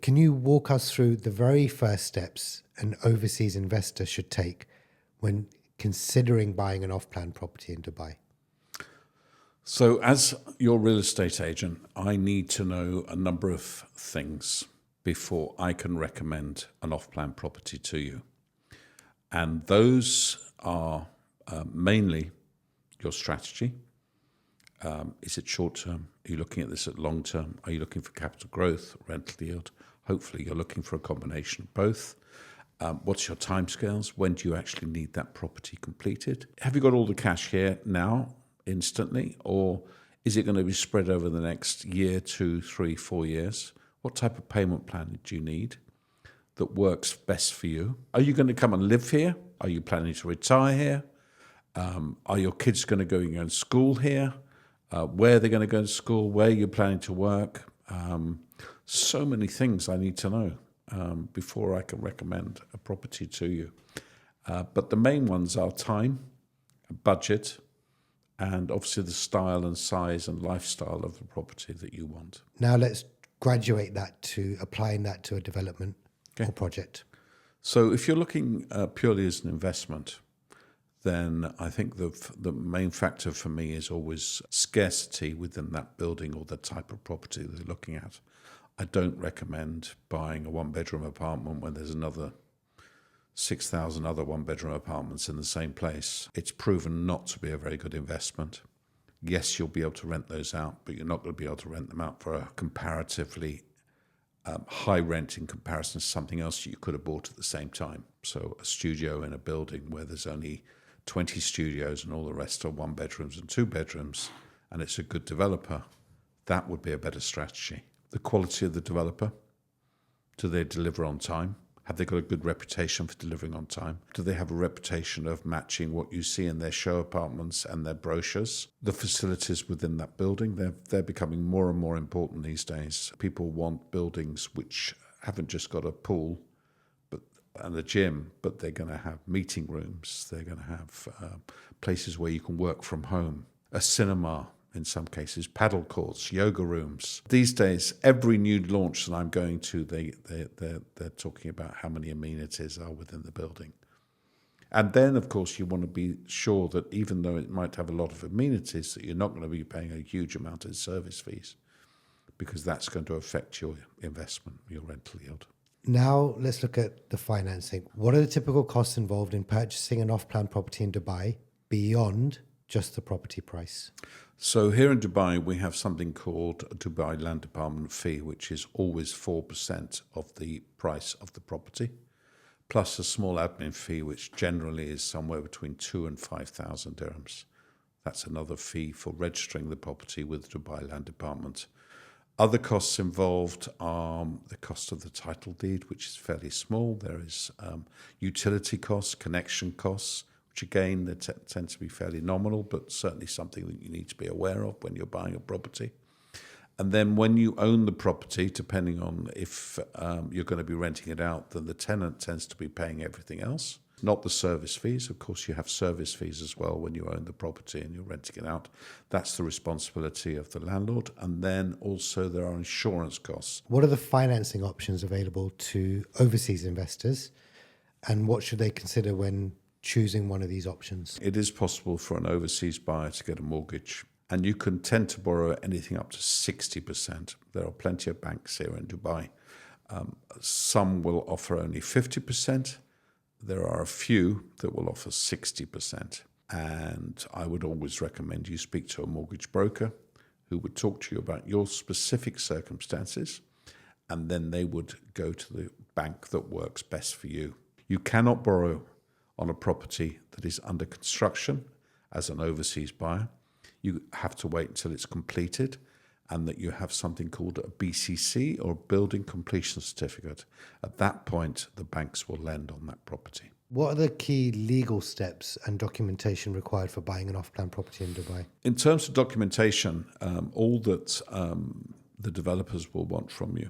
Can you walk us through the very first steps an overseas investor should take when considering buying an off-plan property in Dubai? So as your real estate agent, I need to know a number of things before I can recommend an off-plan property to you. And those are mainly your strategy. Is it short-term? Are you looking at this at long-term? Are you looking for capital growth, rental yield? Hopefully you're looking for a combination of both. What's your timescales? When do you actually need that property completed? Have you got all the cash here now, instantly, or is it going to be spread over the next year, 2, 3, 4 years? What type of payment plan do you need that works best for you? Are you going to come and live here? Are you planning to retire here? Are your kids going to go and school here? Where are they going to go to school? Where are you planning to work? So many things I need to know before I can recommend a property to you. But the main ones are time, budget, and obviously the style and size and lifestyle of the property that you want. Now let's graduate that to applying that to a development or project. So if you're looking purely as an investment, then I think the main factor for me is always scarcity within that building or the type of property that they're looking at. I don't recommend buying a one-bedroom apartment when there's another 6,000 other one-bedroom apartments in the same place. It's proven not to be a very good investment. Yes, you'll be able to rent those out, but you're not going to be able to rent them out for a comparatively high rent in comparison to something else that you could have bought at the same time. So a studio in a building where there's only 20 studios and all the rest are one bedrooms and two bedrooms, and it's a good developer, that would be a better strategy. The quality of the developer, do they deliver on time? Have they got a good reputation for delivering on time? Do they have a reputation of matching what you see in their show apartments and their brochures? The facilities within that building, they're becoming more and more important these days. People want buildings which haven't just got a pool and a gym, but they're going to have meeting rooms. They're going to have places where you can work from home, a cinema, in some cases, paddle courts, yoga rooms. These days, every new launch that I'm going to, they're talking about how many amenities are within the building. And then, of course, you want to be sure that even though it might have a lot of amenities, that you're not going to be paying a huge amount of service fees, because that's going to affect your investment, your rental yield. Now let's look at the financing. What are the typical costs involved in purchasing an off-plan property in Dubai beyond just the property price? So here in Dubai, we have something called a Dubai Land Department fee, which is always 4% of the price of the property, plus a small admin fee, which generally is somewhere between 2,000 and 5,000 dirhams. That's another fee for registering the property with the Dubai Land Department. Other costs involved are the cost of the title deed, which is fairly small. There is utility costs, connection costs, which again, they tend to be fairly nominal, but certainly something that you need to be aware of when you're buying a property. And then when you own the property, depending on if you're going to be renting it out, then the tenant tends to be paying everything else, not the service fees. Of course, you have service fees as well when you own the property and you're renting it out. That's the responsibility of the landlord. And then also there are insurance costs. What are the financing options available to overseas investors, and what should they consider when choosing one of these options? It is possible for an overseas buyer to get a mortgage, and you can tend to borrow anything up to 60%. There are plenty of banks here in Dubai. Some will offer only 50%. There are a few that will offer 60%. And I would always recommend you speak to a mortgage broker who would talk to you about your specific circumstances, and then they would go to the bank that works best for you. You cannot borrow on a property that is under construction as an overseas buyer. You have to wait until it's completed and that you have something called a BCC, or Building Completion Certificate. At that point, the banks will lend on that property. What are the key legal steps and documentation required for buying an off-plan property in Dubai? In terms of documentation, all that the developers will want from you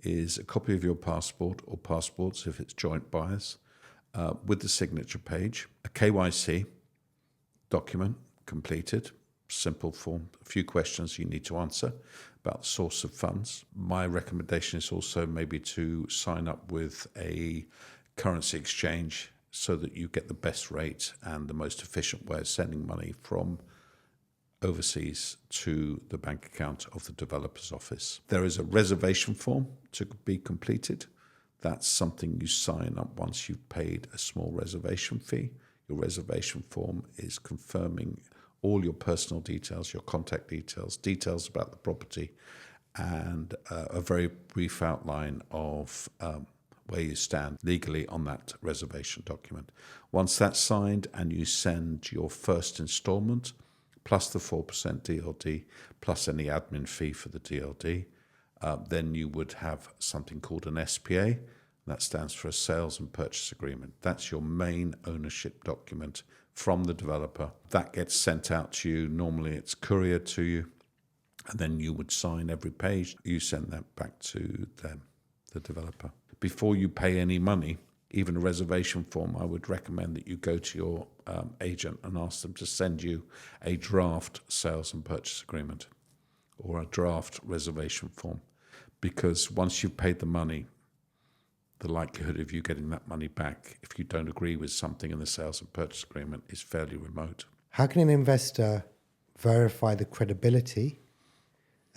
is a copy of your passport or passports if it's joint buyers, with the signature page, a KYC document completed, simple form, a few questions you need to answer about the source of funds. My recommendation is also maybe to sign up with a currency exchange so that you get the best rate and the most efficient way of sending money from overseas to the bank account of the developer's office. There is a reservation form to be completed. That's something you sign up once you've paid a small reservation fee. Your reservation form is confirming all your personal details, your contact details, details about the property, and a very brief outline of where you stand legally on that reservation document. Once that's signed and you send your first instalment, plus the 4% DLD, plus any admin fee for the DLD, then you would have something called an SPA. That stands for a sales and purchase agreement. That's your main ownership document from the developer. That gets sent out to you. Normally it's couriered to you, and then you would sign every page. You send that back to them, the developer. Before you pay any money, even a reservation form, I would recommend that you go to your agent and ask them to send you a draft sales and purchase agreement or a draft reservation form, because once you've paid the money, the likelihood of you getting that money back if you don't agree with something in the sales and purchase agreement is fairly remote. How can an investor verify the credibility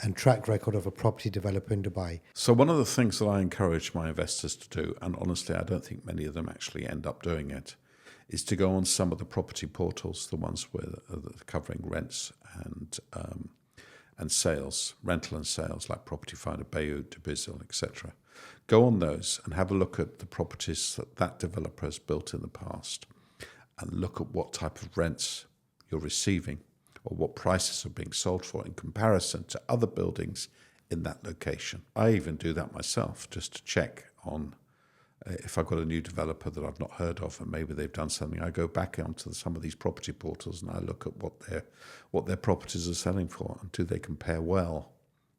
and track record of a property developer in Dubai? So one of the things that I encourage my investors to do, and honestly I don't think many of them actually end up doing it, is to go on some of the property portals, the ones where they're covering rents and sales, rental and sales, like Property Finder, Bayou, Dubizzle, etc. Go on those and have a look at the properties that developer has built in the past, and look at what type of rents you're receiving or what prices are being sold for in comparison to other buildings in that location. I even do that myself, just to check on if I've got a new developer that I've not heard of and maybe they've done something. I go back onto some of these property portals and I look at what their properties are selling for, and do they compare well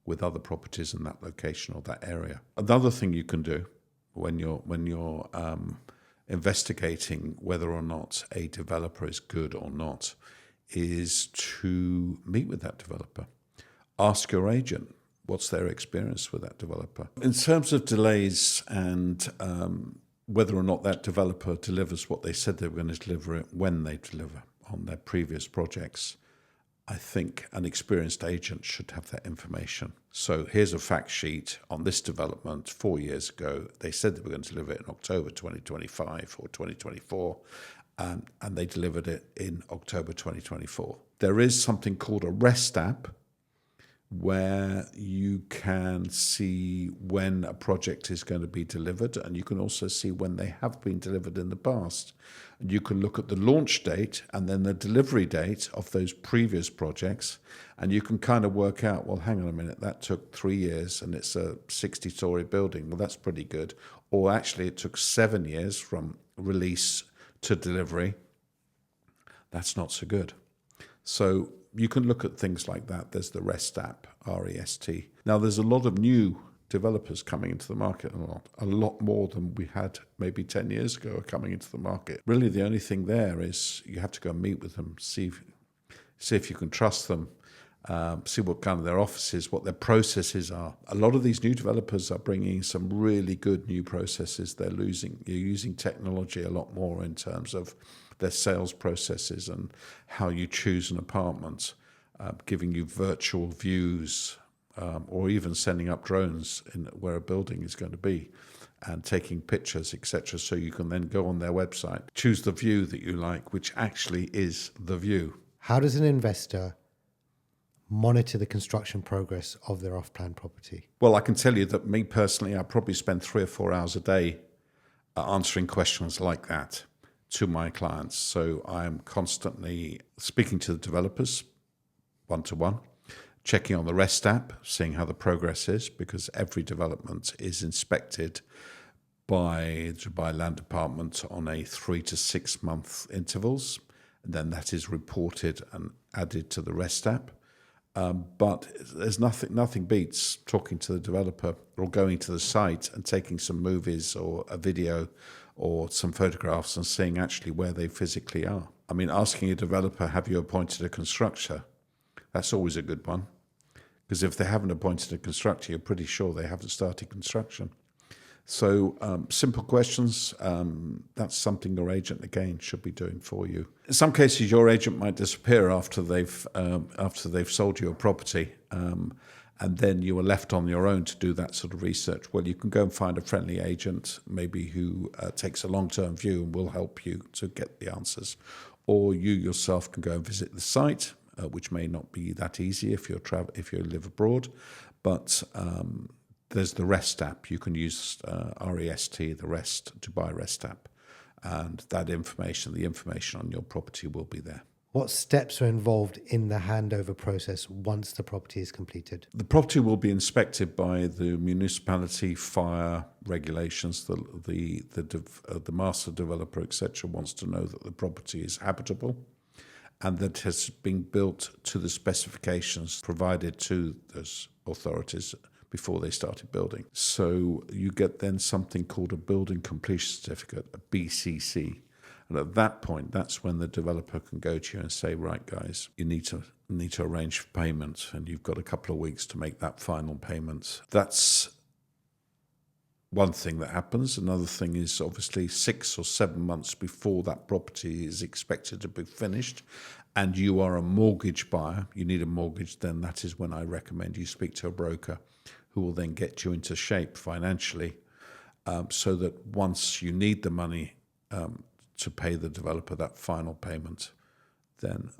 with other properties in that location or that area. Another thing you can do when you're investigating whether or not a developer is good or not is to meet with that developer. Ask your agent what's their experience with that developer. In terms of delays and whether or not that developer delivers what they said they were going to deliver it when they deliver on their previous projects, I think an experienced agent should have that information. So here's a fact sheet on this development 4 years ago. They said they were going to deliver it in October 2025 or 2024, and they delivered it in October 2024. There is something called a REST app, where you can see when a project is going to be delivered, and you can also see when they have been delivered in the past. And you can look at the launch date and then the delivery date of those previous projects, and you can kind of work out, well, hang on a minute, that took 3 years and it's a 60-story building. Well, that's pretty good. Or actually it took 7 years from release to delivery. That's not so good. So you can look at things like that. There's the REST app, R-E-S-T. Now, there's a lot of new developers coming into the market, a lot more than we had maybe 10 years ago are coming into the market. Really, the only thing there is you have to go and meet with them, see if you can trust them, see what kind of their office is, what their processes are. A lot of these new developers are bringing some really good new processes. You're using technology a lot more in terms of their sales processes and how you choose an apartment, giving you virtual views, or even sending up drones in where a building is going to be and taking pictures, etc. So you can then go on their website, choose the view that you like, which actually is the view. How does an investor monitor the construction progress of their off-plan property? Well, I can tell you that me personally, I probably spend 3 or 4 hours a day answering questions like that to my clients. So I'm constantly speaking to the developers one-to-one, checking on the REST app, seeing how the progress is, because every development is inspected by the Dubai Land Department on a 3 to 6 month intervals. And then that is reported and added to the REST app. But there's nothing beats talking to the developer or going to the site and taking some movies or a video or some photographs and seeing actually where they physically are. I mean, asking a developer, have you appointed a constructor? That's always a good one, because if they haven't appointed a constructor, you're pretty sure they haven't started construction. So simple questions, that's something your agent, again, should be doing for you. In some cases, your agent might disappear after they've sold you a property, and then you are left on your own to do that sort of research. Well, you can go and find a friendly agent, maybe who takes a long-term view and will help you to get the answers. Or you yourself can go and visit the site, which may not be that easy if you live abroad, but there's the REST app. You can use REST, the REST, Dubai REST app, and that information, the information on your property will be there. What steps are involved in the handover process once the property is completed? The property will be inspected by the municipality, fire regulations. The master developer, etc., wants to know that the property is habitable and that it has been built to the specifications provided to those authorities before they started building. So you get then something called a building completion certificate, a BCC. And at that point, that's when the developer can go to you and say, right, guys, you need to arrange for payment, and you've got a couple of weeks to make that final payment. That's one thing that happens. Another thing is obviously 6 or 7 months before that property is expected to be finished, and you are a mortgage buyer, you need a mortgage, then that is when I recommend you speak to a broker who will then get you into shape financially, so that once you need the money to pay the developer that final payment, then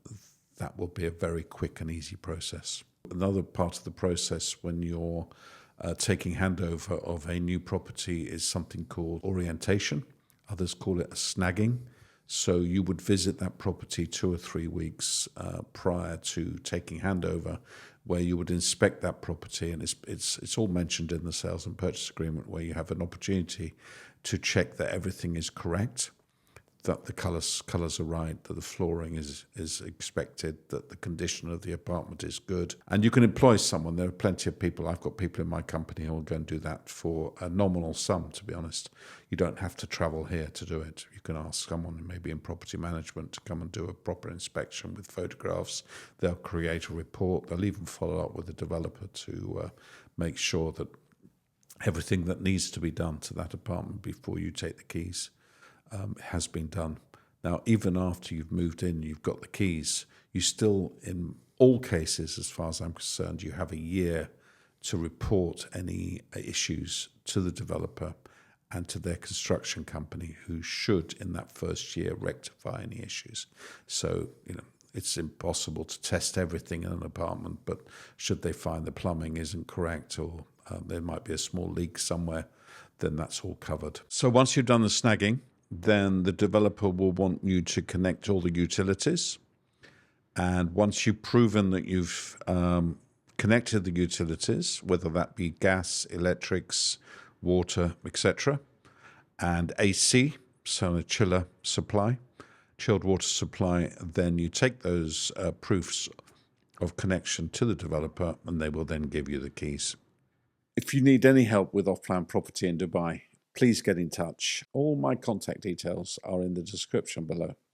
that will be a very quick and easy process. Another part of the process when you're taking handover of a new property is something called orientation. Others call it a snagging. So you would visit that property 2 or 3 weeks prior to taking handover, where you would inspect that property, and it's all mentioned in the sales and purchase agreement, where you have an opportunity to check that everything is correct, that the colours are right, that the flooring is expected, that the condition of the apartment is good. And you can employ someone. There are plenty of people. I've got people in my company who will go and do that for a nominal sum, to be honest. You don't have to travel here to do it. You can ask someone maybe in property management to come and do a proper inspection with photographs. They'll create a report. They'll even follow up with the developer to make sure that everything that needs to be done to that apartment before you take the keys has been done. Now, even after you've moved in, you've got the keys, you still, in all cases, as far as I'm concerned, you have a year to report any issues to the developer and to their construction company, who should, in that first year, rectify any issues. So, it's impossible to test everything in an apartment, but should they find the plumbing isn't correct, or there might be a small leak somewhere, then that's all covered. So once you've done the snagging, then the developer will want you to connect all the utilities. And once you've proven that you've connected the utilities, whether that be gas, electrics, water, etc., and AC, so a chilled water supply, then you take those proofs of connection to the developer, and they will then give you the keys. If you need any help with off-plan property in Dubai, please get in touch. All my contact details are in the description below.